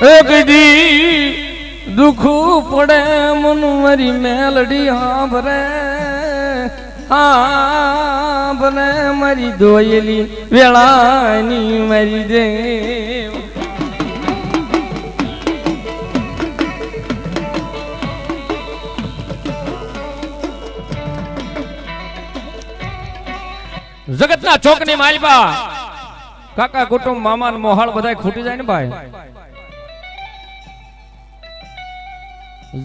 એક દી દુખું પડે મન મારી મેલડી હાંભરે હાંભરે મારી દોયેલી વેળાની મારી દેવ જગતના ચોકની માલપા કાકા કુટુંબ મામા ને મોહાળ બધા ખૂટી જાય ને ભાઈ.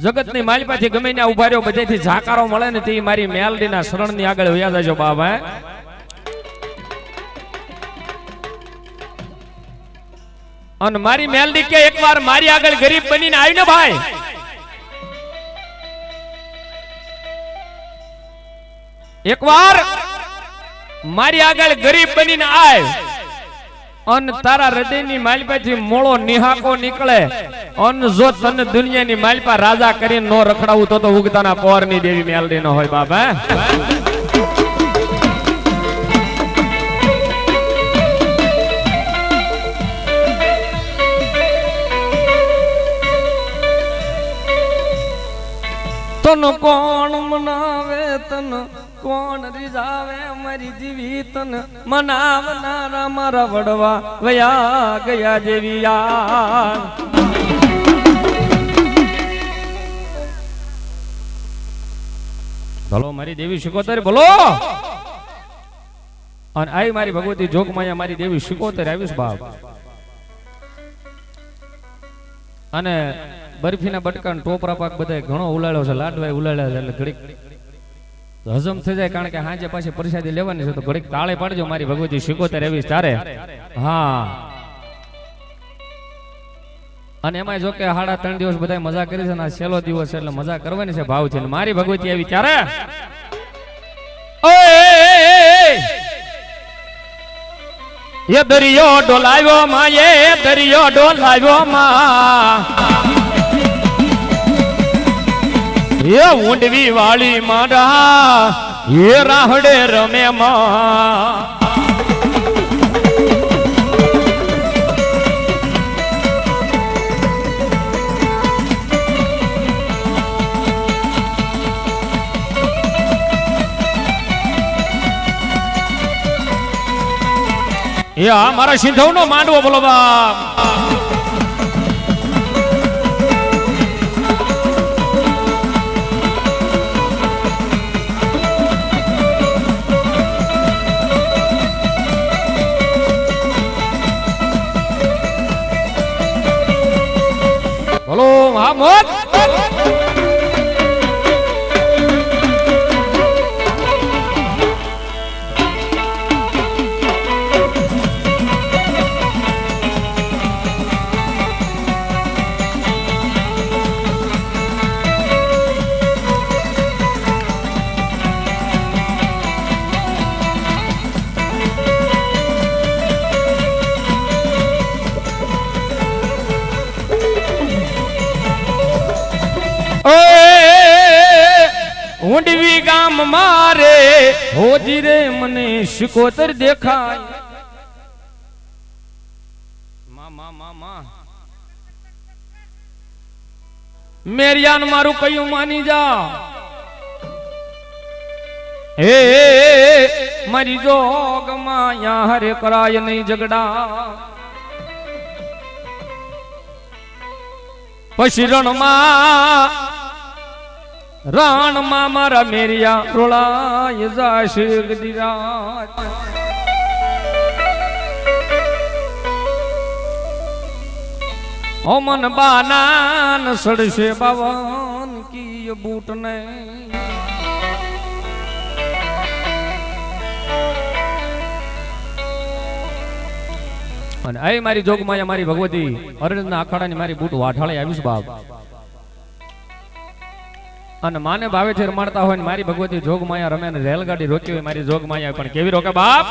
જગતની માલપાથી ગમે ત્યાં ઉભા રહ્યો બધેથી ઝાકારો મળે ને તે મારી મેલડીના શરણની આગળ વયા જાજો બાબા. અને મારી મેલડી કે એકવાર મારી આગળ ગરીબ બનીને આવી ને ભાઈ, એકવાર મારી આગળ ગરીબ બનીને આય અને તારા હૃદયની માલપાથી મોળો નિહાકો નીકળે અને જો તને દુનિયાની માલપા રાજા કરીને નો રખડાવું તો ઉગતાના પોરની દેવી મેલડી નો હોય બાબા. તન કોણ મનાવે તન કોણ રીઝાવે મારી જીવી તન મનાવનારા મારા વડવા વયા ગયા જેવી યાર. ભલો મારી દેવી શિકોતર બોલો. અને આઈ મારી ભગવતી જોગમાયા મારી દેવી શિકોતર આવીશ બાપ. અને બરફીના બટકા ટોપરા પાક બધા ઘણો ઉલાળ્યો છે, લાડવાય ઉલાળ્યા છે, એટલે ઘડીક હજમ થઈ જાય કારણ કે હાજે પાછી પ્રસાદી લેવાની છે તો ઘડીક તાળે પાડજો મારી ભગવતી શિકોતર એવી તારે. હા અને એમાં જો કે 3.5 દિવસ બધા મજા કરી છે ને આ છેલ્લો દિવસ છે એટલે મજા કરવાની છે ભાવ છે. મારી ભગવતી એવી ત્યારે એ દરિયો ડોલાવ્યો માં, એ દરિયો ડોલાવ્યો માં, એ ઊંડવી વાળી મારા એ રાહડે રમે માં. એ આ મારા સિંધવ નો માંડવો બોલો બાપ. બોલો હા મોત. ઊંડવી ગામ મારે હોજી રે મને શિકોતર દેખાય. મેરિયાન મારું કયું માની જા. હે મારી જોગ માં હરે કરાય નહીં ઝગડા. પછી રણમાં રાણમાં મારા મેરિયા રોળાય જાશે ગદીરાત. ઓ મન બાનાન સડશે બાવન કી બૂટ ને. અને આ મારી જોગમાયા મારી ભગવતી અરણના અખાડાની મારી બૂટ વાઠાળે આવીશ બાપ. અને માને ભાવે છે રમાડતા હોય ને મારી ભગવતી જોગમાયા રમે ને રેલગાડી રોકી હોય મારી જોગમાયા પણ કેવી રોકે બાપ.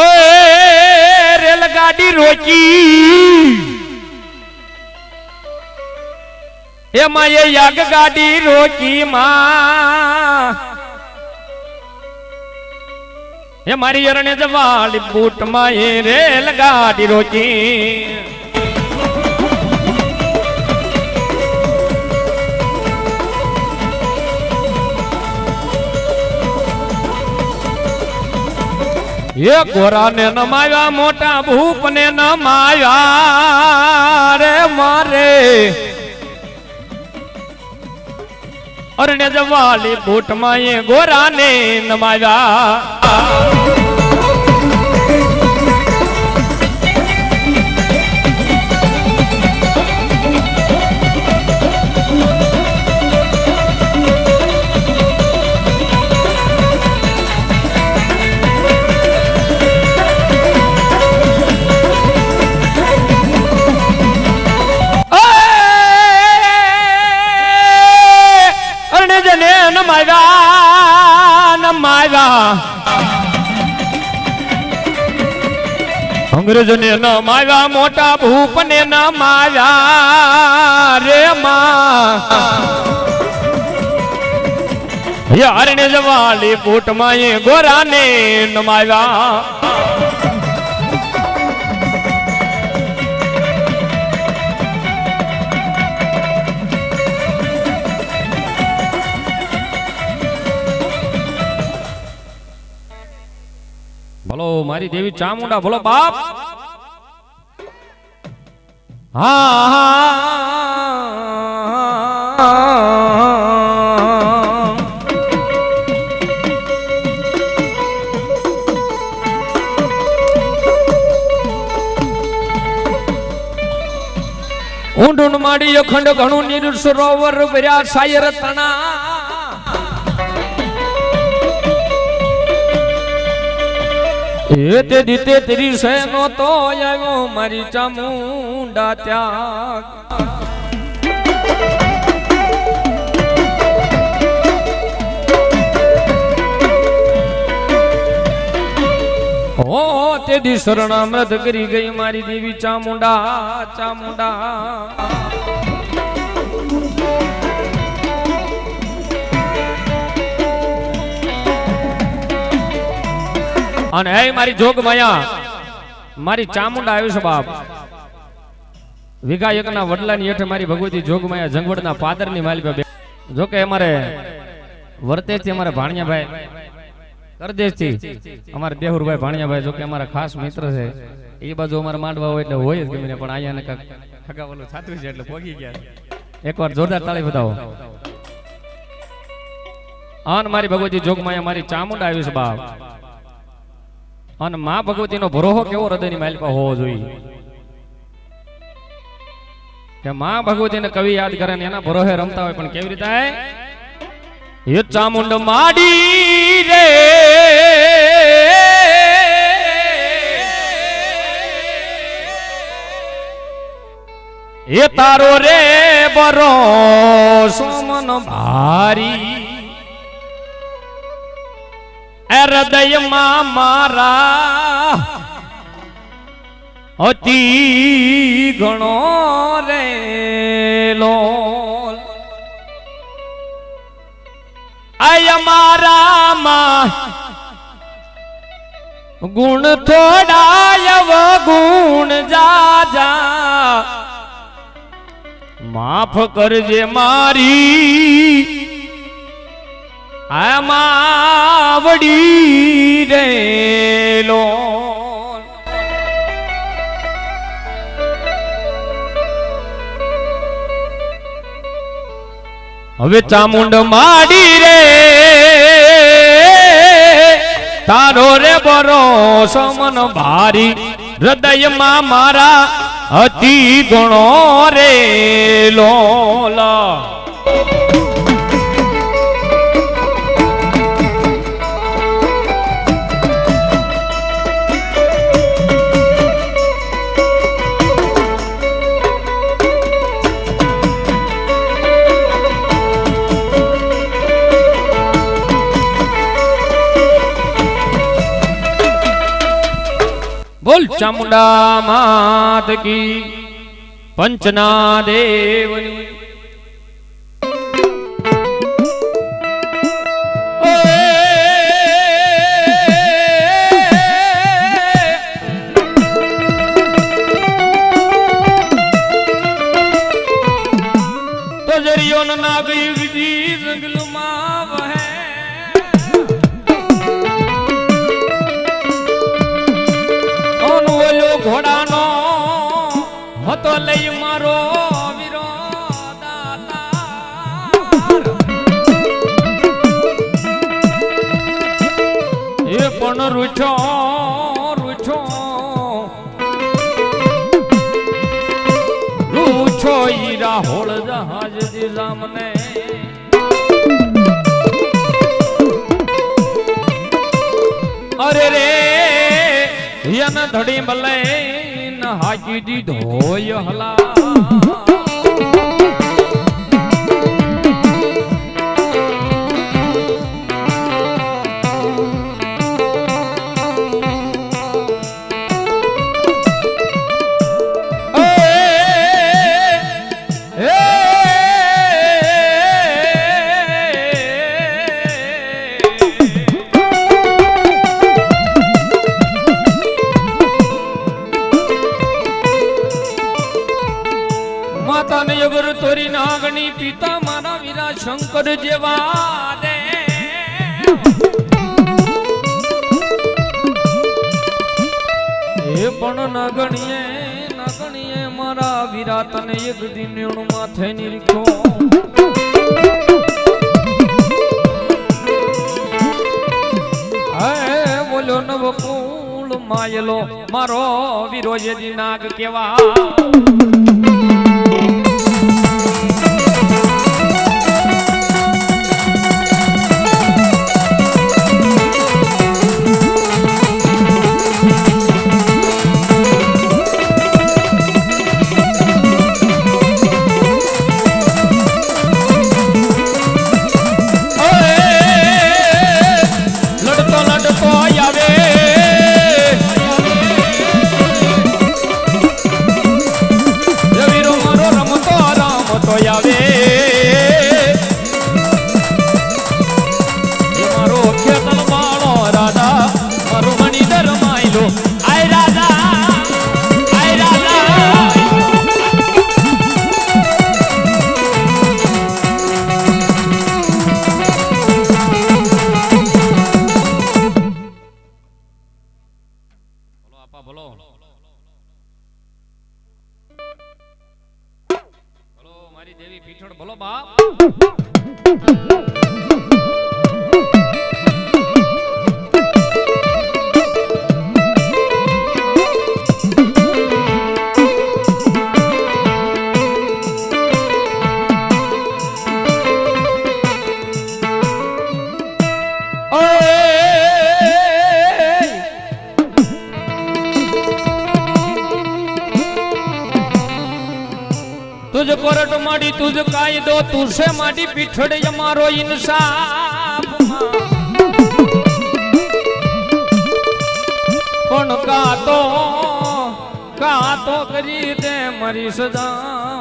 ઓય રેલગાડી રોકી એમાં એ યાગ ગાડી રોકી માં એ મારી અરણે જવાળી બૂટમાં એ રેલ ગાડી રોકી એ ગોરાને નમાવ્યા મોટા ભૂપને નમાવ્યા રે મારે અરણે જવાલી બૂટમાં એ ગોરાને નમાવ્યા અંગ્રેજોને ન માવ્યા મોટા ભૂપને ન માવ્યા રે માં યારને જવાલી બૂટમાં એ ગોરાને ન માવ્યા ભલો મારી દેવી ચામુંડા ભલો બાપ ઊંડું માડી અખંડ ઘણું નીર સરોવર ભર્યા સાયર તણા એ તે દીતે તેરી સહેનો તો આવ્યો મારી ચામુંડા ત્યાગ ઓ તે દી શરણામૃત કરી ગઈ મારી દેવી ચામુંડા ચામુંડા અને હે મારી જોગ માયા મારી ચામુંડા આવ્યું છે બાપ વિગાયકના વડલાની હેઠે મારી ભગવતી જોગ માયા જંગવડના પાદરની માલિકા જોકે અમારે વર્તેજથી અમારે ભાણિયાભાઈ કરદેશથી અમારે દેહુરભાઈ ભાણિયાભાઈ જોકે અમારા ખાસ મિત્ર છે એ બાજુ અમારે માંડવા હોય એટલે હોય જ ગમે પણ અહીંયા કાંક ખગાવલું થતું છે એટલે પોગી ગયા એકવાર જોરદાર તાળી બતાવો આન મારી ભગવતી જોગ માયા મારી ચામુંડા આવ્યું છે બાપ અને માં ભગવતીનો ભરોહો કેવો હૃદયની માલિકા હોવો જોઈએ કે માં ભગવતીને કવિ યાદ કરે ને એના ભરોહે રમતા હોય પણ કેવી રીતે એ ચામુંડ માડી રે એ તારો રે ભરોસો મન ભારી હૃદયમાં મારા અતિ ઘણો રેલો આય મારામાં ગુણ થોડા ગુણ જાજા માફ કરજે મારી આમાં વડી રેલો હવે ચામુંડ માડી રે તારો રે ભરોસો મન ભારી હૃદયમાં મારા અતિ ગુણો રેલો બોલ ચામુંડા માત કી પંચના દેવની જી જંગલમાં વહે ઓલો ઘોડાનો હતો લઈ મારો વીરો દાતાર એ પણ રૂછો હીરા હોળ જહાજ દીધા મને અરે રે યન ધડી બલે ન હાકી દીધો હલા માતાને અગર તોરી નાગણી પિતા મારા વીરા શંકર જેવા દે એ પણ નાગણીએ મારા વીરા તને એક દિન માથે નીરખો હે બોલો નવકુળ માયલો મારો વીરો જેદી નાગ કેવા મારી દેવી પીઠળ બોલો બાપ तुझ कोरट माडी तुझ कायदो तुझे माडी पीठड़े मारो इंसाफ पण का तो करी दे मरी सदा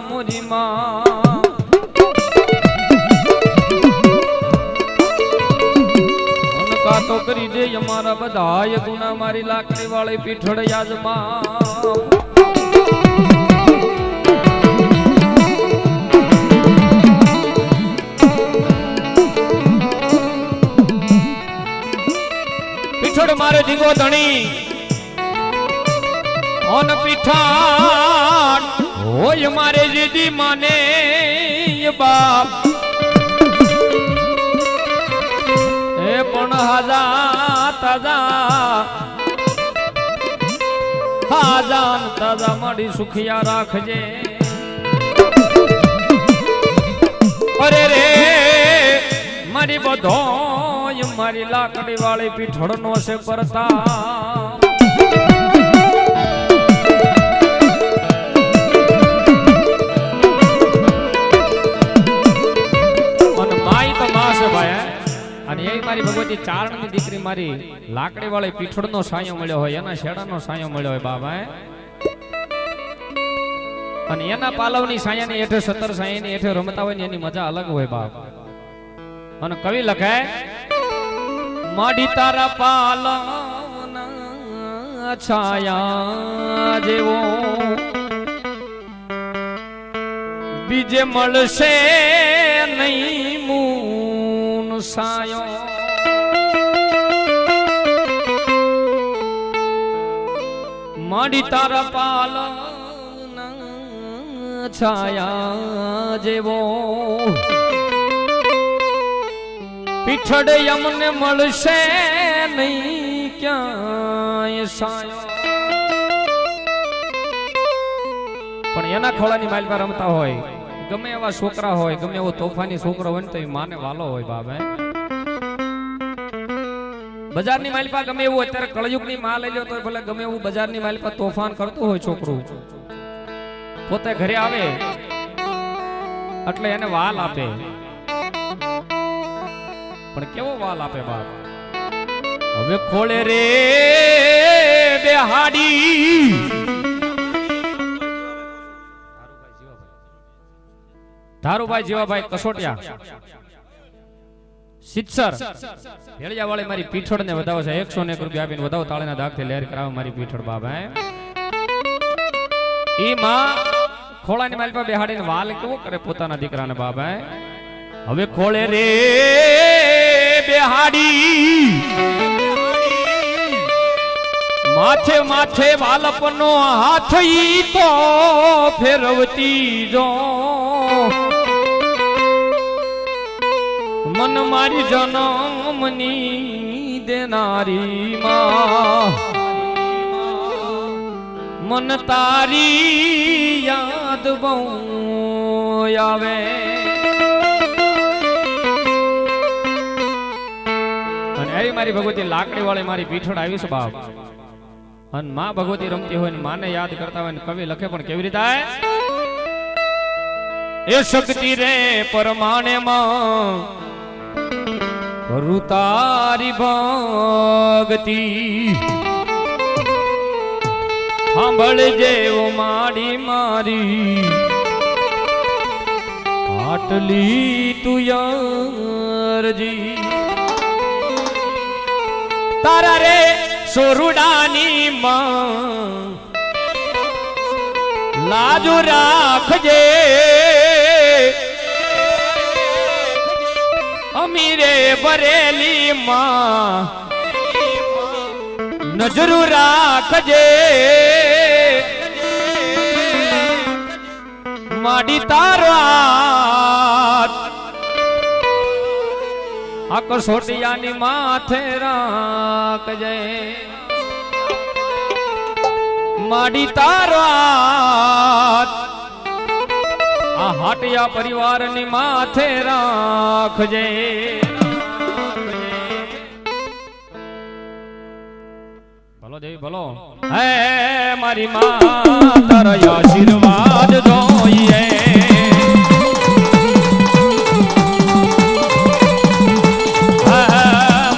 मोरी मां का तो करी दे हमारा बधाय गुना मारी लाकड़ी वाले पीठड़ याजमा मारे दिगो धनी ओन पीठान होय मारे जीदी माने ये बाप ए पण हाजा ताजा मारी सुखिया राखजे अरे रे मारी बधो मारी लाकड़ी वाली पीठड़ नो से परता माई तो मां से भाई અને એ મારી ભગવતી ચારણની દીકરી મારી લાકડી વાળી પીઠળનો સાયો મળ્યો હોય એના શેડાનો સાયો મળ્યો હોય બાબા અને એના પાલવની સાયાની હેઠે 17 સાયાની હેઠે રમતા હોય ને એની મજા અલગ હોય બાપ અને કવિ લખે માડી તારા પાલવના છાયા જેવો બીજે મળશે નહીં સાયો માડી તારા પાલન છાયા જેવો પીઠડ યમને મળશે નહીં ક્યાંય સાયો. પણ એના ખોળાની માલ પર રમતા હોય, ગમે એવા છોકરા હોય, ગમે એવો તોફાની છોકરો હોય ને તો એ માને વાલો હોય બાપ. બજારની માલિપા ગમે એવું અત્યારે કળયુગની માં લઈ લો તો ભલે ગમે એવું બજારની માલિપા તોફાન કરતું હોય છોકરું, પોતે ઘરે આવે એટલે એને વાલ આપે. પણ કેવો વાલ આપે બાપ. હવે ખોળે રે બેહાડી ધારુભાઈ જીવાભાઈ કસોટિયા સિત્સર ભેળિયા વાળી મારી પીઠળ ને વધાવો છે. 101 રૂપિયા આપીને વધાવો તાળીના દાગથી લહેર કરાવે મારી પીઠળ બાબા. ઈ માં ખોળાની માલ પર બેહાડીને વાલ કેવો કરે પોતાના દીકરાને બાબા. હવે ખોળે રે બેહાડી માથે માથે વાલપનો હાથ ઈ તો ફેરવતી જો મન મારી જન્મની દેનારી માં મન તારી યાદ બહુ આવે. અને એ મારી ભગવતી લાકડી વાળી મારી પીઠળ આવી છે બાપ. અને માં ભગવતી રમતી હોય ને માને યાદ કરતા હોય ને કવિ લખે પણ કેવી રીતે એ શક્તિ રે પરમાણે માં કરું તારી ભક્તિ સાંભળજે ઓ માડી મારી આટલી તું યારજી તારા રે સોરુડાની માં લાજુ રાખજે અમીરે બરેલી માં નજરું રાખજે માડી તારો આ કસોટિયાની માથે રાખજે માડી તારો આ હાટિયા પરિવારની માથે રાખજે. ભલો દેવી ભલો. હે મારી માં તારા આશીર્વાદ જોઈએ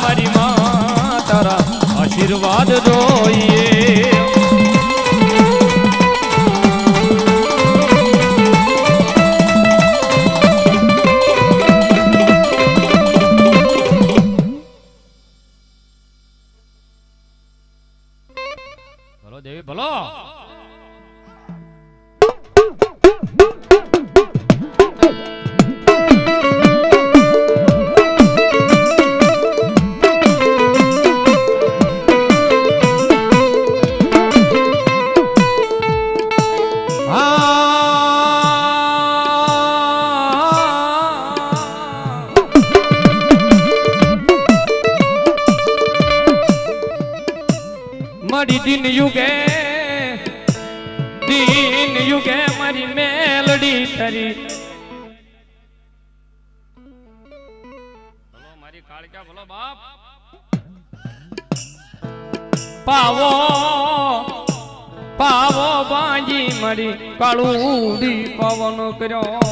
મારી માં તારા આશીર્વાદ જોઈએ. દેવી ભલો. મળી દિન યુગે મારી મેલડી તરી બોલો મારી કાળકા બોલો બાપ. પાવો પાવો બાંજી મળી કાળુડી પવન કર્યો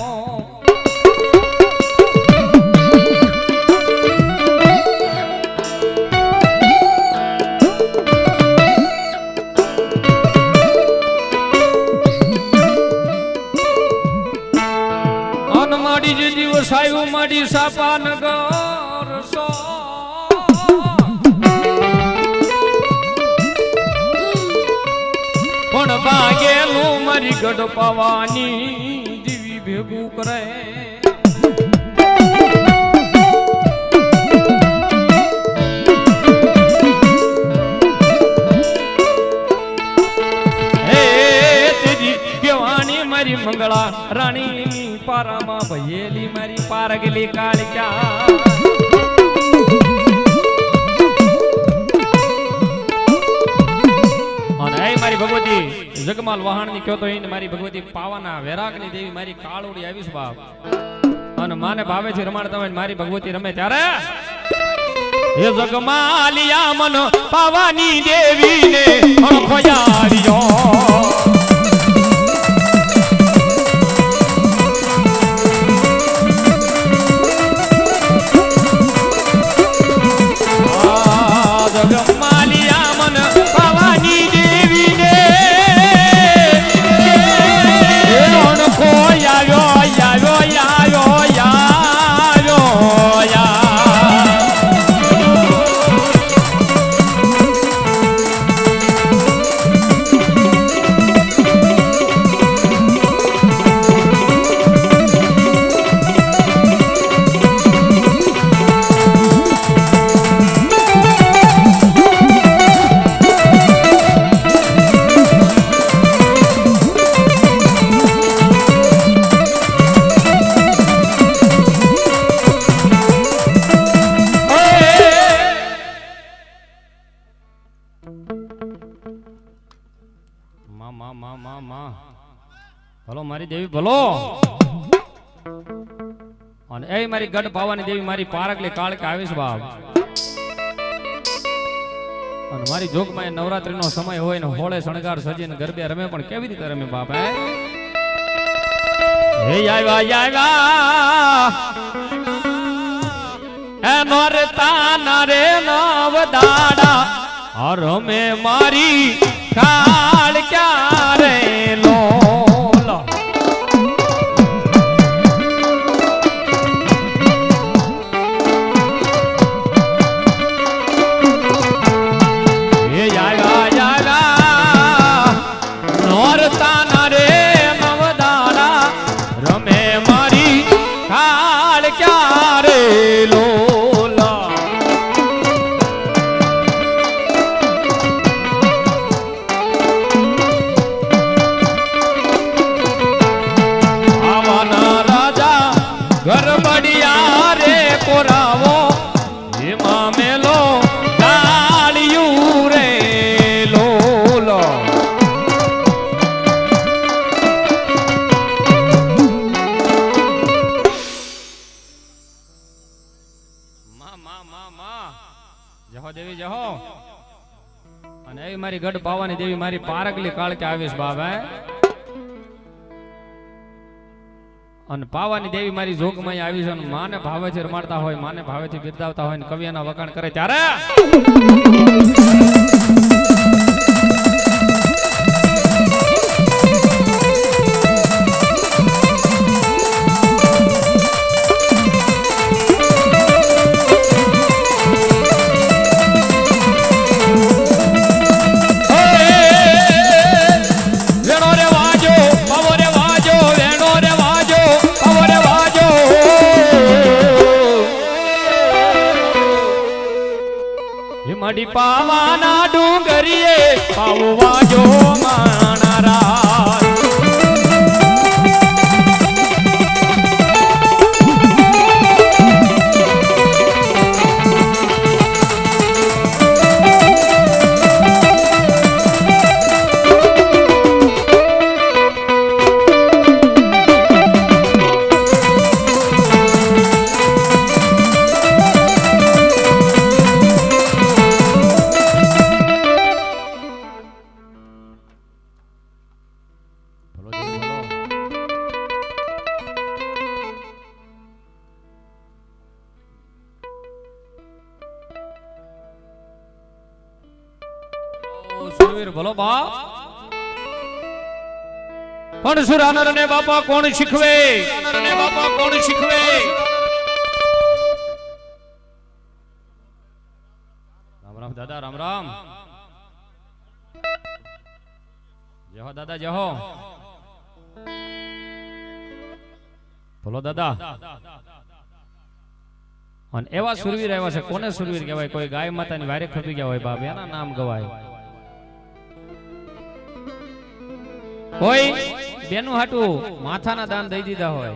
સાયું માડી સાપાનગર સો પણ ભાગેલું મારી ગઢ પાવાની દીવી ભેગું કરે રાણીની પારામાં ભયેલી મારી પારગલી કાળિયા મારી ભગવતી જગમાલ વહાણની કયો તો એને મારી ભગવતી પાવાના વેરાગની દેવી મારી કાળુડી આવીશ બાપ અને માને ભાવે છે રમાડતા હોય મારી ભગવતી રમે ત્યારે હે જગમાલિયા મન પાવાની દેવીને ખોયારીઓ ભલો મારી દેવી ભલો અને એ મારી ગઢ પાવાની દેવી મારી પારગલી કાળકે આવીશ બાપ અને મારી જોગમાં નવરાત્રીનો સમય હોય ને હોળે શણગાર સજીને ગરબે રમે પણ કેવી રીતે રમે બાપ હે આવ્યા એ નોરતા નરે નવ દાડા રમે મારી કાળ ક્યારે લો મારી ગઢ પાવાની દેવી મારી પારગલી કાળકે આવીશ બાબા અને પાવાની દેવી મારી જોગમાં આવીશ અને માને ભાવે છે રમાડતા હોય માને ભાવે છે બિરદાવતા હોય ને કવિયાના વખાણ કરે ત્યારે મડી પાવાના ડુંગરીએ પાવવા જો માણારા ભલો બાપ પણ સુરાનર ને બાપા કોણ શીખવે રામ રામ દાદા રામ રામ જય હો દાદા જય હો ભલો દાદા અને એવા સુરવીર આવ્યા છે કોને સુરવીર કહેવાય કોઈ ગાય માતાની વારે ખપી ગયા હોય બાપ એના નામ ગવાય કોઈ બેનું હાટું માથાના દાન દઈ દીધા હોય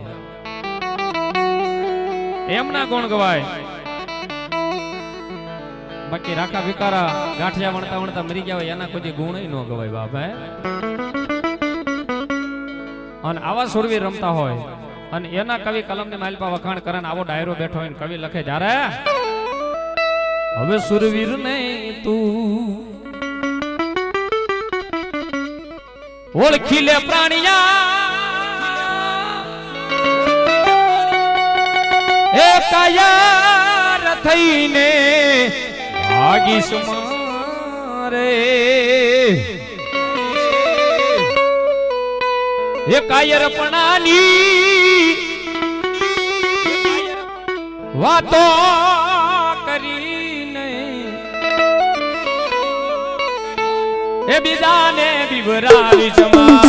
એમના ગુણ ગવાય. બાકી રાખા ભિકારા ગાંઠિયા વણતા વણતા મરી ગયા હોય એના કોઈ ગુણ ન ગવાય બાપ. અને આવા સુરવીર રમતા હોય અને એના કવિ કલમની માલપા વખાણ કરે આવો ડાયરો બેઠો હોય કવિ લખે જ્યારે હવે સુરવીર ને તું ઓળખી લે પ્રાણિયા એ કાયર થઈને ભાગીશ મારે એ કાયરપણાની વાતો કરીને એ બીજાને બિવરાવી જમા.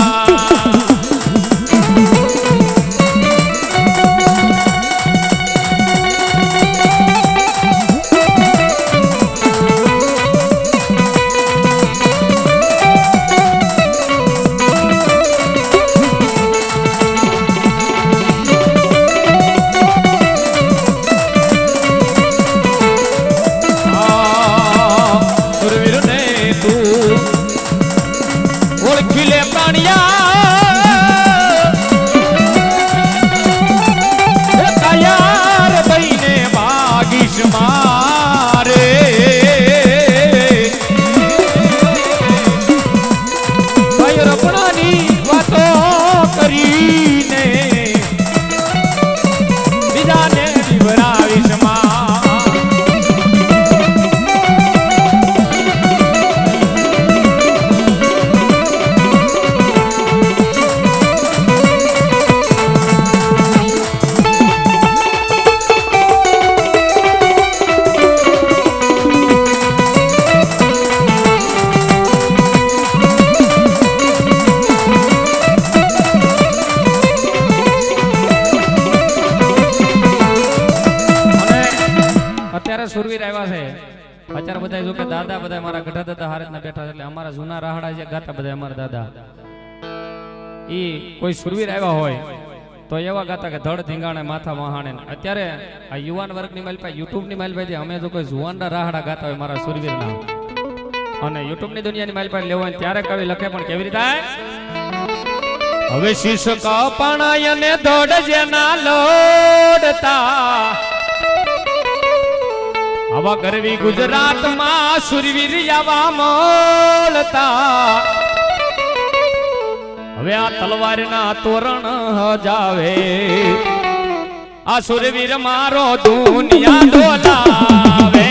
સુરવીર આવ્યા છે અત્યારે બધા જો કે દાદા બધા મારા ગઢા દાદા હારે ના બેઠા એટલે અમારા જૂના રાહડા છે ગાતા બધા અમારા દાદા ઈ કોઈ સુરવીર આવ્યા હોય તો એવા ગાતા કે ધડ ધીંગાણે માથા મહાણે. અત્યારે આ યુવાન વર્ગની માલ પાસે યુટ્યુબ ની માલ પાસે અમે જો કોઈ જુવાનના રાહડા ગાતા હોય મારા સુરવીરના અને યુટ્યુબ ની દુનિયાની માલ પાસે લેવા ત્યારે કવિ લખે પણ કેવી રીતે હવે શીશ કપાણાય ને ધડ જેના લોડતા આવા ગરવી ગુજરાતમાં સુરવીર આવા મળતા. હવે આ તલવારના તોરણ જાવે આ સુરવીર મારો દુનિયા ડોલાવે.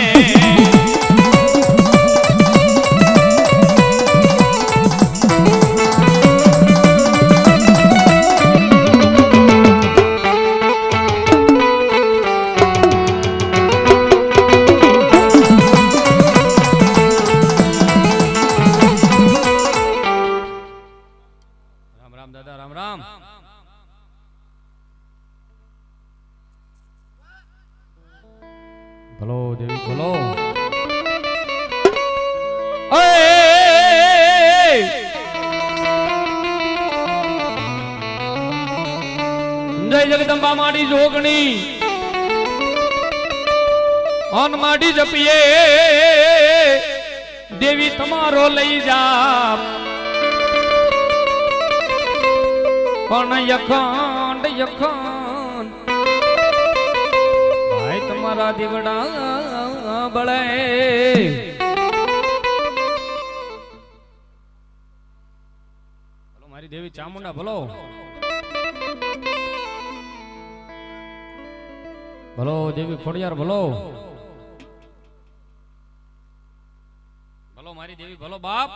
દાદા રામ રામ. ભલો દેવી ભલો. જય જગદંબા માડી જોગણી અન માડી જપીએ દેવી તમારો લઈ જા પણ યખંડ યખંડ ભાઈ તમારા દીવડા બળે. મારી દેવી ચામુંડા ભલો ભલો દેવી ખોડિયાર ભલો ભલો મારી દેવી ભલો બાપ.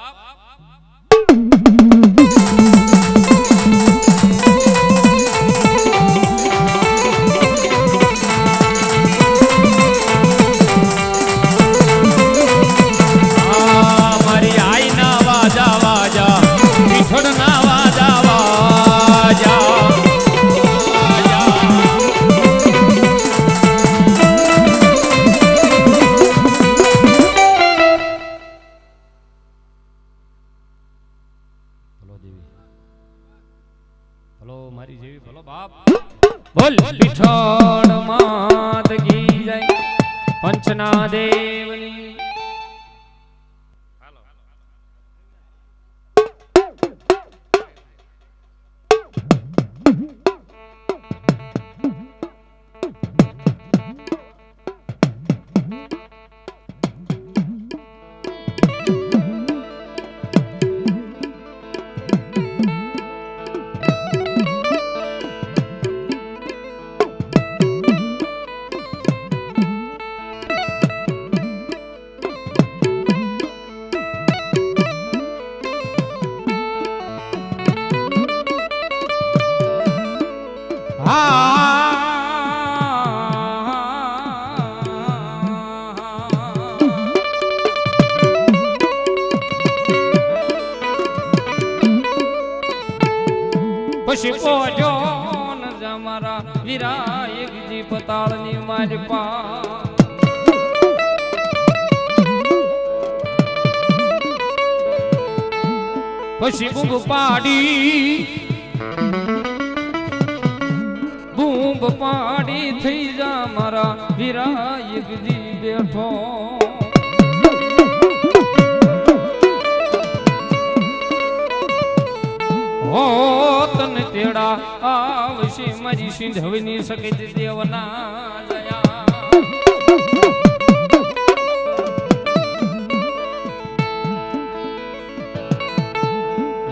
બોલ પીઠળ માત કી જય પંચના દેવની પછી પોજો ન જમારા વીરા એકજી પતાળની મારી પા પછી બૂંબ પાડી થઈ જા મારા વીરા એકજી બેઠો હો તને તેડા આવશે મારી સિંધવની સકે દેવના દયા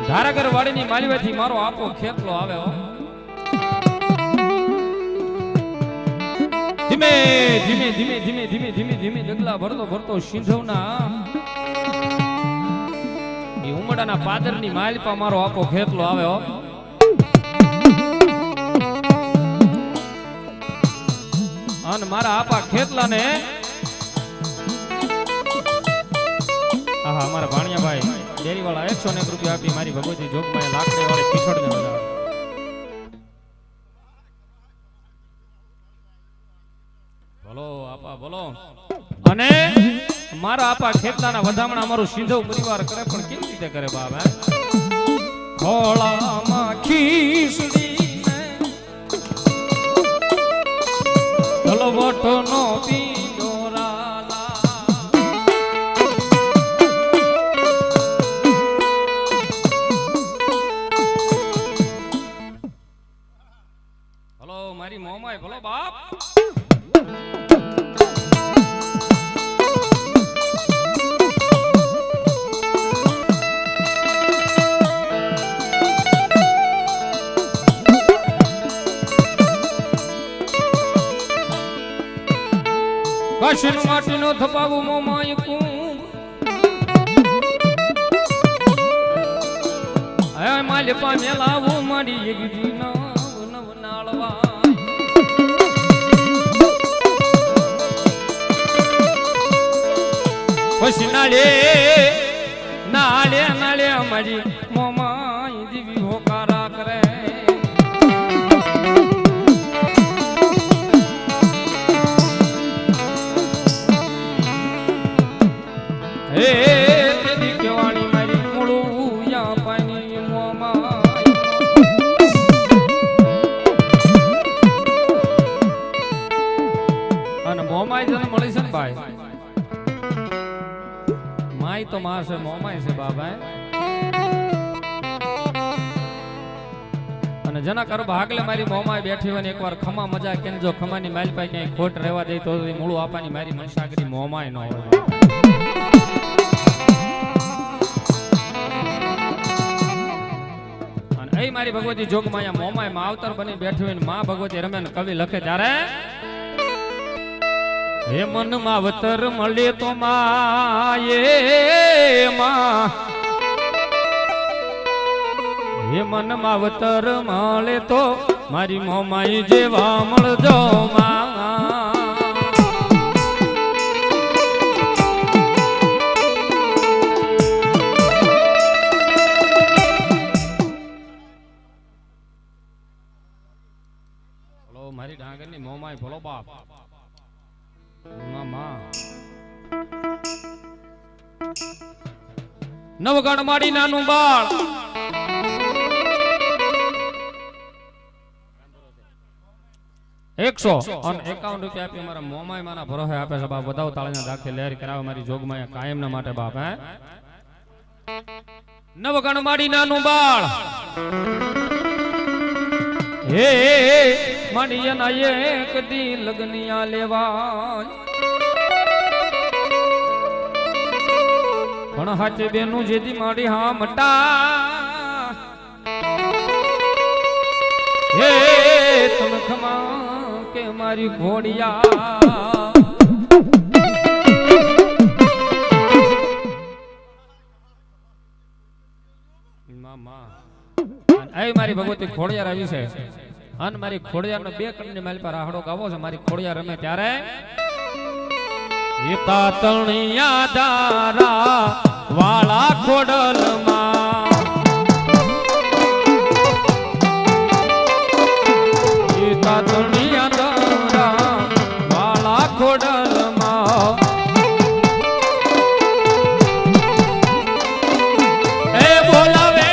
ધારાગર વાડીની માલીવાથી મારો આપો ખેતલો આવે હો ધીમે ધીમે ધીમે ધીમે ધીમે ધીમે ધીમે ડગલા ભરતો ભરતો સિંધવના ઉમડાના પાદરની માલપા મારો આપો ખેતલો આવે હો અને મારા આપા ખેતલાને આહા મારા ભાણિયાભાઈ ડેરીવાળા 101 રૂપિયા આપી મારી ભગવતી જોગમાં લાકડી વાળી પીછોડને બધા બોલો આપા બોલો અને મારા આપા ખેતલાના વધામણા મારું સિંધવ પરિવાર કરે પણ કેવી રીતે કરે બાપ હે ખોળામાં ખીસડીને હલવટનો પીંડો રાલા હલો મારી મોમાય ભલો બાપ કાશીનું માટીનો થપાવું મોમાય કુંભ હે માલપા મેલાવું મારી એકજી નવ નાળવા પછી નાળે નાળે નાળે મારી મોમાય દીવી હોકારા કરે હે તેદી કેવાણી મારી મૂળું યા પાણી મોમાય અને મોમાય જને મળી છે ને ભાઈ માય તો માં છે મોમાય છે બાબા અને જના કર ભાગલે મારી મોમાય બેઠી હોય ને એકવાર ખમા મજા કે જો ખમાની માલ પાસે ક્યાંય ખોટ રહેવા દે તો મૂળું આપાની મારી મનસાગરી મોમાય ન હોય એ મારી ભગવતી જોગમાયા મોમાય માવતર બની બેઠી હોય ને માં ભગવતી રમે ને કવિ લખે ત્યારે હે મન માવતર મળે તો માયે માં હે મન માવતર મળે તો મારી મોમાઈ જેવા મળજો માં મારી ડાંગરની મોમાય ભલો બાપ મામા નવગણ માડી નાનું બાળ 151 રૂપિયા આપી અમારા મોમાય માના ભરોસે આપે છે બાપ. બધાઓ તાળીના દાખે લહેરી કરાવે મારી જોગમાયા કાયમના માટે બાપ. હે નવગણ માડી નાનું બાળ હે માડીના એક દી લગનિયા લેવાય પણ હાથે બેનું જેદી માડી હા મટા હે તમે ખમા કે મારી ઘોડિયા મારી ભગવતી ખોડિયાર આવી છે અને મારી ખોડિયાર નો 2 કણની માલ પર રાહડો ગાવો છે. મારી ખોડિયાર રમે ત્યારે હિતા તણિયા દારા વાળા ખોડલમાં હિતા તણિયા દારા વાળા ખોડલમાં એ બોલાવે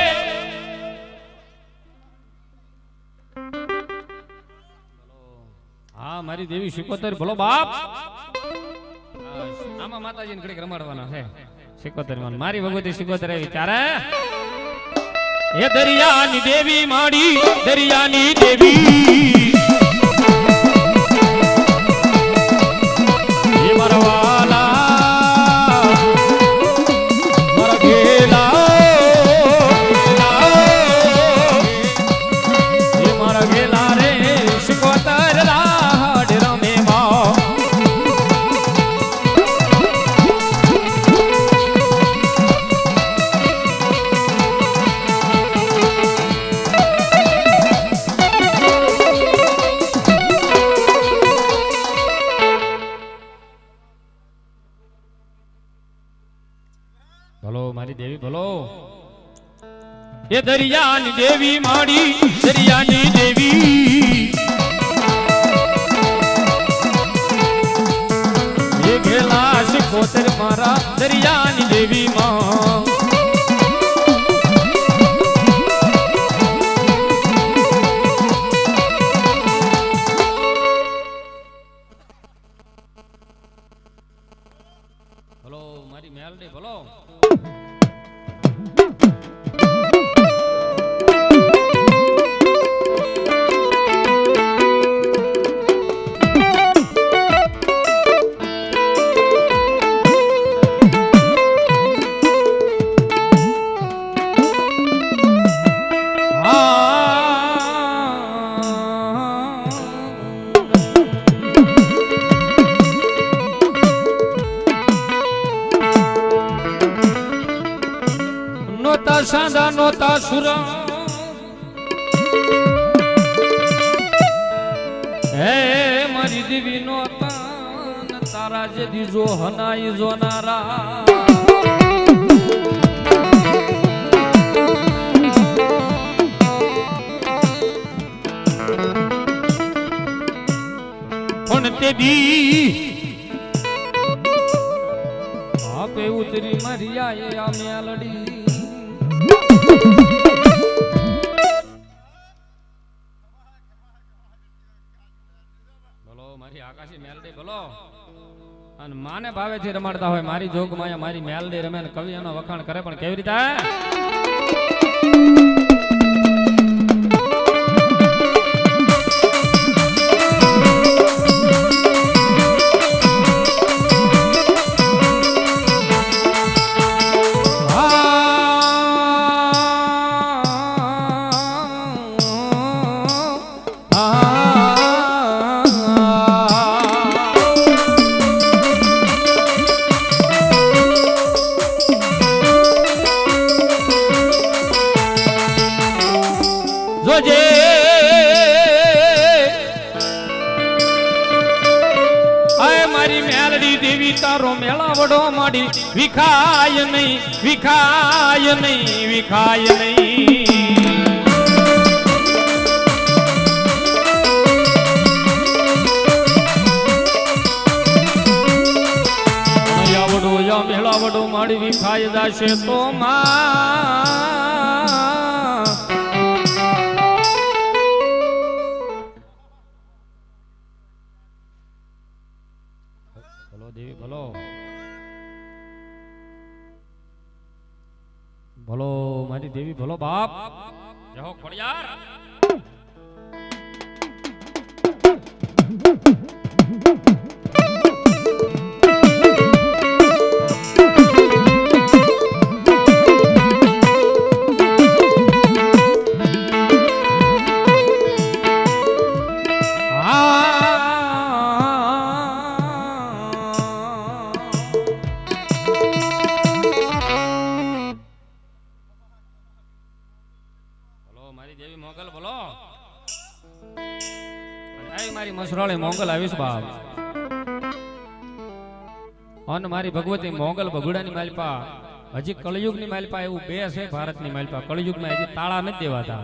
હા મારી દેવી શિકોતર બોલો બાપ. આમાં માતાજીને ઘડીક રમાડવાના છે. શિકોતર માં મારી ભગવતી શિકોતર આવી ત્યારે એ દરિયાની દેવી માડી દરિયાની દેવી એ મારા વાલા મારા ઘેલા એ મારા ઘેલા રે શિકોતર રાહડ રમે માં ભલો મારી દેવી ભલો. એ દરિયાની દેવી માડી દરિયાની દેવી એ ઘેલા શિકોતર મારા દરિયાની દેવી માં ભલો મારી મેલડી ભલો. નોતા સાંદા નોતા સુરા હે મારી દેવી નોતા તારા જે દીજો હનાઈ જોનારા પણ તે દી આપે ઉતરી મારી આ મેલડી બોલો મારી આકાશી મેલડી બોલો. અને માને ભાવેથી રમાડતા હોય મારી જોગમાયા મારી મેલડી રમે ને કવિ એનો વખાણ કરે પણ કેવી રીતે જોજે આય મારી મેલડી દેવી તારો મેળાવડો માડી વિખાય નહીં વિખાય નહીં વિખાય નહીં આવડો યા મેળાવડો માડી વિખાય જાશે તો માં ભલો દેવી ભલો ભલો મારી દેવી ભલો બાપ જય હો ખોડિયાર મારી મસરાળી મોંગલ આવીશ બાપ અને મારી ભગવતી મોંગલ ભગુડાની માલપા હજી કળયુગની માલપા એવું બે છે ભારતની માલપા કળયુગમાં હજી તાળા નથી દેવાતા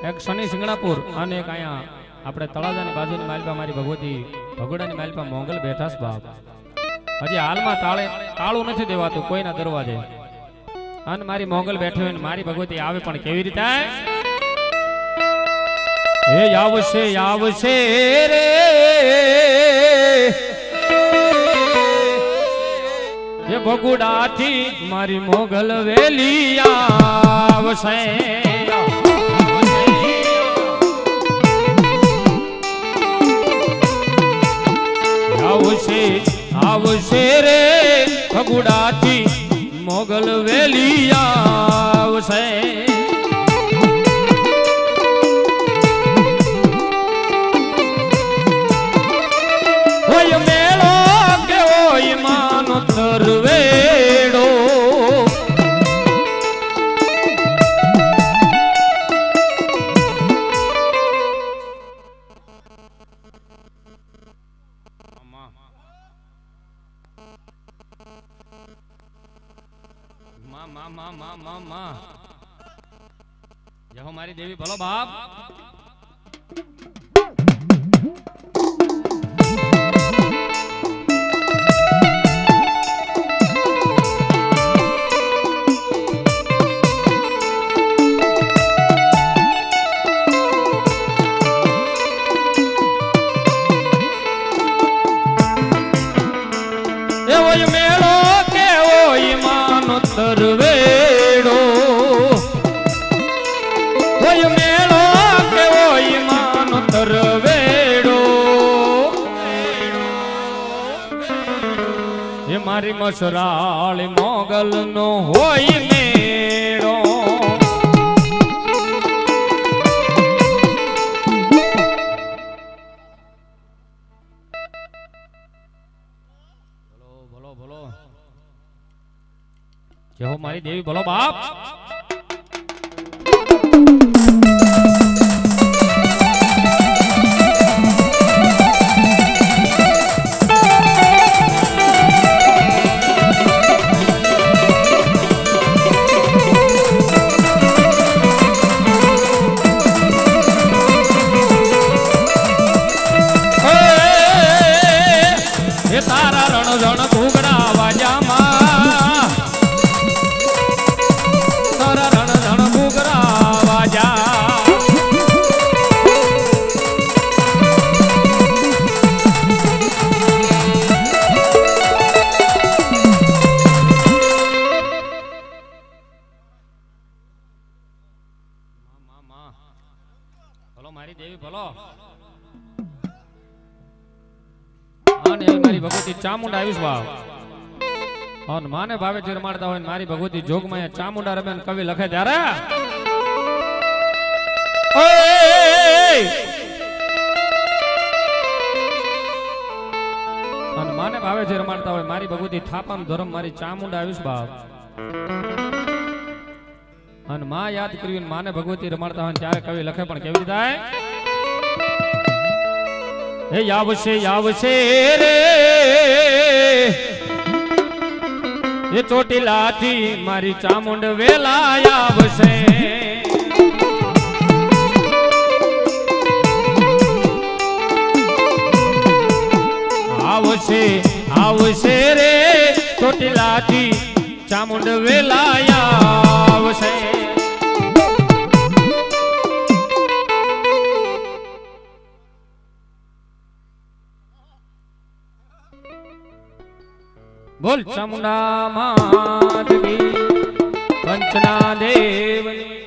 એક શનિ સિંગણાપુર અને એક અહીંયા આપણે તળાજાની બાજુની માલપા મારી ભગવતી ભગુડાની માલપા મોંગલ બેઠા છે બાપ હજી હાલમાં તાળું નથી દેવાતું કોઈના દરવાજે અને મારી મોંગલ બેઠી હોય મારી ભગવતી આવે પણ કેવી રીતે હે આવશે આવશે રે એ ભગુડાથી મારી મોગલ વેલી આવશે આવશે આવશે રે ભગુડાથી મોગલ વેલી આવશે તરવેડો માં જહો મારી દેવી ભલો બાપ તરવેડો હોય મેળો કે હોય માનો તરવેડો એ મારી મસરાળી મોગલ નો હોય મેળો ભલો ભલો ભલો જય હો મારી દેવી બોલો બાપ તારા રણ રણ ઘૂગડા વાજામાં તારા રણ રણ ઘૂગરા વાજા ભલો મારી દેવી ભલો અને મારી ભગવતી ચામુંડા આવીશ વાવ અને માને ભાવે જે રમાડતા હોય મારી ભગવતી જોગમાં ચામુંડા રમે કવિ લખે ત્યારે અને માને ભાવે જે રમાડતા હોય મારી ભગવતી થાપાનો ધર્મ મારી ચામુંડા આવીશ બાપ અને માં યાદ કર્યું માને ભગવતી રમાડતા હોય ત્યારે કવિ લખે પણ કેવી રીતે થાય હે આવશે રે એ ચોટીલાથી મારી ચામુંડ વેલા આવશે આવશે રે ચોટીલાથી ચામુંડ વેલા આવશે બોલ ચામુંડા માત કી પંચના દેવની